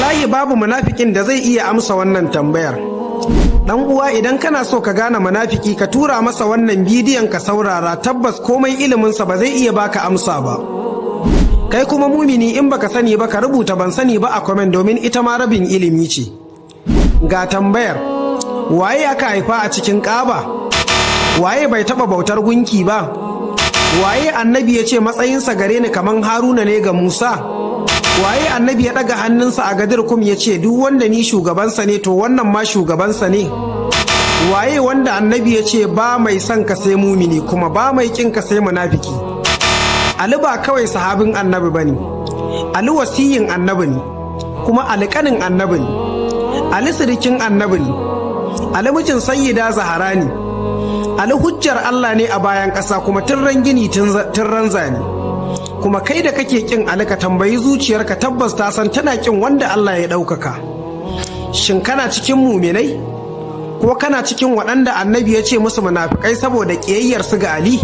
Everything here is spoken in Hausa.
wallahi babu munafikin da zai iya amsa wannan tambayar. Dan uwa, idan kana so ka gane munafiki ka tura masa wannan bidiyon ka saurara, tabbas komai iliminsa ba zai iya baka amsa ba. Kai kuma mumini in baka sani ba ka rubuta ban sani ba a comment domin ita ma rabin ilimi ce. Ga tambayar, waye aka haifa a cikin Kaaba? Waye bai taba bautar gunki ba? Waye annabi ya ce matsayinsa gare ni kaman Haruna ne ga Musa? Waye annabi ya daga hannunsa a Gadir Kum ya ce duk wanda ni shugabansa ne to wannan ma shugabansa ne? Waye wanda annabi ya ce ba mai son ka sai mumini kuma ba mai kin ka sai munafiki? Ali ba kawai sahabin annabi bane, Ali wasiyin annabi ne, kuma Ali kanin annabi ne, Ali sirikin annabi ne, Ali mijin sayyida Zahara ne, Ali hujjar Allah ne a bayan ƙasa kuma tun ran gini tun ran zane. Kuma kai da kake kin Ali ka tambayi zuciyarka, tabbas ta san tana kin wanda Allah ya ɗaukaka. Shin kana cikin muminai? Ko kana cikin waɗanda annabi ya ce musu munafikai saboda ƙiyayyar su ga Ali?